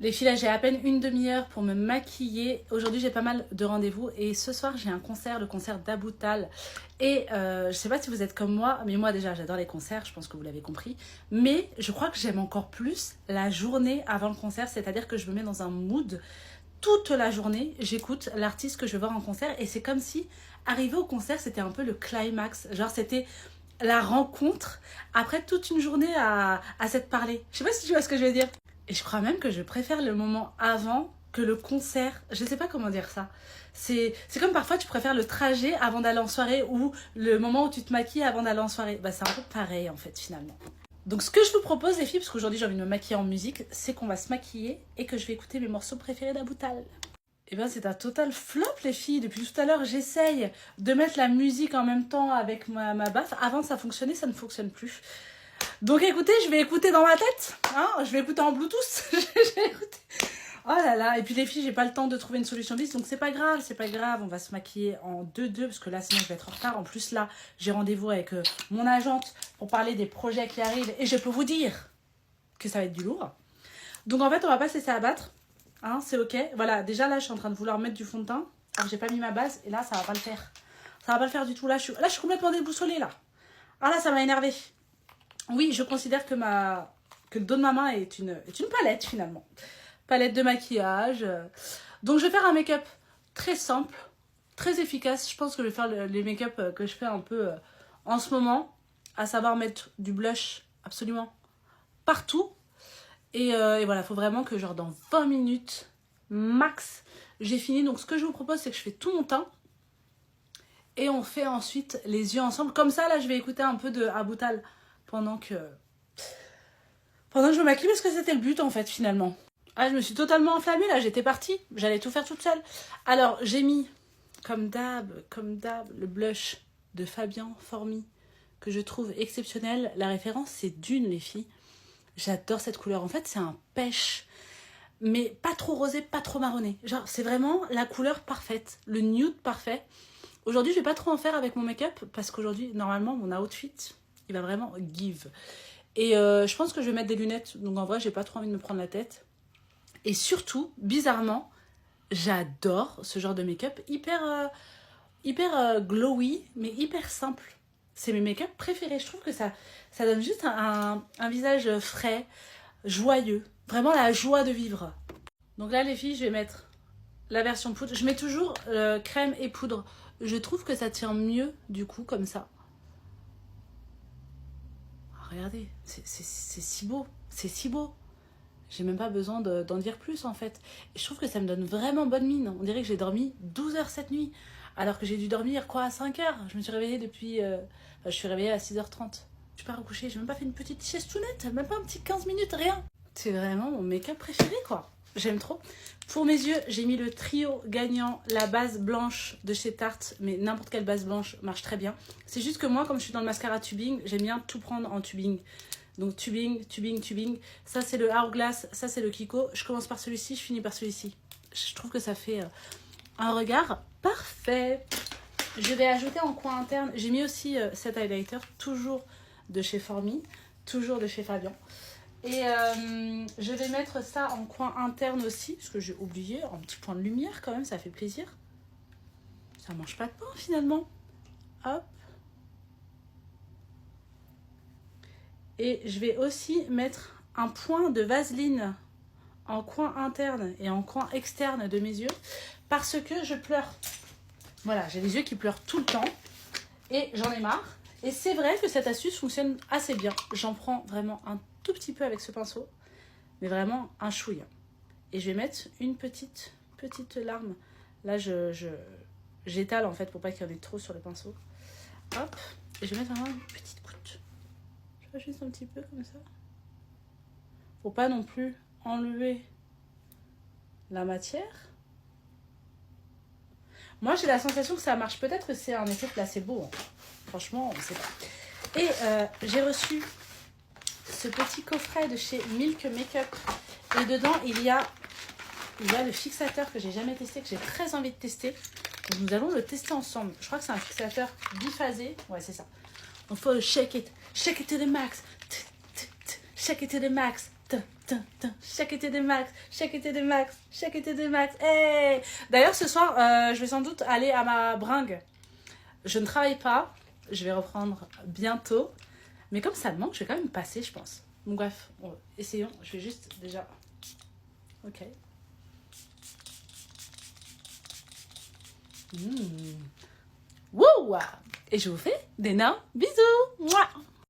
Les filles, là, j'ai à peine une demi-heure pour me maquiller. Aujourd'hui, j'ai pas mal de rendez-vous. Et ce soir, j'ai un concert, le concert d'Aboutal. Et je sais pas si vous êtes comme moi, mais moi déjà, j'adore les concerts, je pense que vous l'avez compris. Mais je crois que j'aime encore plus la journée avant le concert. C'est-à-dire que je me mets dans un mood. Toute la journée, j'écoute l'artiste que je veux voir en concert. Et c'est comme si, arriver au concert, c'était un peu le climax. Genre, c'était la rencontre après toute une journée à s'être parlé. Je sais pas si tu vois ce que je veux dire. Et je crois même que je préfère le moment avant que le concert. Je sais pas comment dire ça. C'est comme parfois tu préfères le trajet avant d'aller en soirée ou le moment où tu te maquilles avant d'aller en soirée. Bah c'est un peu pareil en fait finalement. Donc ce que je vous propose les filles, parce qu'aujourd'hui j'ai envie de me maquiller en musique, c'est qu'on va se maquiller et que je vais écouter mes morceaux préférés d'Aboutal. Eh bien c'est un total flop les filles. Depuis tout à l'heure j'essaye de mettre la musique en même temps avec ma baffe. Avant ça fonctionnait, ça ne fonctionne plus. Donc écoutez, je vais écouter dans ma tête, hein, je vais écouter en Bluetooth, je vais écouter. Oh là là, et puis les filles, j'ai pas le temps de trouver une solution bis, donc c'est pas grave, on va se maquiller en 2-2, parce que là sinon je vais être en retard. En plus là, j'ai rendez-vous avec mon agente pour parler des projets qui arrivent, et je peux vous dire que ça va être du lourd. Donc en fait, on va pas se laisser abattre, hein, c'est ok. Voilà, déjà là, je suis en train de vouloir mettre du fond de teint, alors j'ai pas mis ma base, et là, ça va pas le faire. Ça va pas le faire du tout, là je suis complètement déboussolée là. Ah là, ça m'a énervée. Oui, je considère que le dos de ma main est une palette finalement. Palette de maquillage. Donc je vais faire un make-up très simple, très efficace. Je pense que je vais faire les make-up que je fais un peu en ce moment. À savoir mettre du blush absolument partout. Et voilà, il faut vraiment que genre dans 20 minutes max, j'ai fini. Donc ce que je vous propose, c'est que je fais tout mon teint. Et on fait ensuite les yeux ensemble. Comme ça, là, je vais écouter un peu de Aboutal pendant que je me maquille, parce que c'était le but en fait finalement. Ah, je me suis totalement enflammée là, j'étais partie, j'allais tout faire toute seule. Alors j'ai mis comme d'hab le blush de Fabien Formy que je trouve exceptionnel. La référence c'est Dune les filles. J'adore cette couleur, en fait c'est un pêche, mais pas trop rosé, pas trop marronné. Genre c'est vraiment la couleur parfaite, le nude parfait. Aujourd'hui je vais pas trop en faire avec mon make-up parce qu'aujourd'hui normalement mon outfit il va vraiment give. Et je pense que je vais mettre des lunettes. Donc en vrai, j'ai pas trop envie de me prendre la tête. Et surtout, bizarrement, j'adore ce genre de make-up hyper glowy, mais hyper simple. C'est mes make-up préférés. Je trouve que ça donne juste un visage frais, joyeux. Vraiment la joie de vivre. Donc là, les filles, je vais mettre la version poudre. Je mets toujours crème et poudre. Je trouve que ça tient mieux, du coup, comme ça. Regardez, c'est si beau, c'est si beau. J'ai même pas besoin d'en dire plus en fait. Et je trouve que ça me donne vraiment bonne mine. On dirait que j'ai dormi 12 heures cette nuit. Alors que j'ai dû dormir quoi à 5 heures. Je me suis réveillée depuis... je suis réveillée à 6h30. Je suis pas recouchée, j'ai même pas fait une petite sieste-tounette. Même pas un petit 15 minutes, rien. C'est vraiment mon make-up préféré quoi. J'aime trop. Pour mes yeux, j'ai mis le trio gagnant, la base blanche de chez Tarte, mais n'importe quelle base blanche marche très bien. C'est juste que moi, comme je suis dans le mascara tubing, j'aime bien tout prendre en tubing. Donc tubing, tubing, tubing. Ça, c'est le Hourglass, ça, c'est le Kiko. Je commence par celui-ci, je finis par celui-ci. Je trouve que ça fait un regard parfait. Je vais ajouter en coin interne, j'ai mis aussi cet highlighter, toujours de chez Formy, toujours de chez Fabien. Et je vais mettre ça en coin interne aussi, parce que j'ai oublié, un petit point de lumière quand même, ça fait plaisir. Ça mange pas de pain finalement. Hop. Et je vais aussi mettre un point de vaseline en coin interne et en coin externe de mes yeux, parce que je pleure. Voilà, j'ai les yeux qui pleurent tout le temps et j'en ai marre. Et c'est vrai que cette astuce fonctionne assez bien. J'en prends vraiment un tout petit peu avec ce pinceau, mais vraiment un chouïa. Et je vais mettre une petite larme. Là, j'étale en fait pour pas qu'il y en ait trop sur le pinceau. Hop, et je vais mettre vraiment une petite goutte. Je fais juste un petit peu comme ça. Faut pas non plus enlever la matière. Moi, j'ai la sensation que ça marche. Peut-être que c'est un effet placebo. Hein. Franchement, on ne sait pas. Et j'ai reçu ce petit coffret de chez Milk Makeup. Et dedans, il y a le fixateur que j'ai jamais testé, que j'ai très envie de tester. Donc, nous allons le tester ensemble. Je crois que c'est un fixateur biphasé. Ouais, c'est ça. Donc, il faut shake it to the max. Shake it to the max. Chaque été des max, chaque été des max, chaque été des max. Hey. D'ailleurs, ce soir, je vais sans doute aller à ma bringue. Je ne travaille pas, je vais reprendre bientôt. Mais comme ça me manque, je vais quand même passer, je pense. Donc bref, essayons. Je vais juste déjà... Ok. Wouh. Et je vous fais d'énormes bisous. Mouah.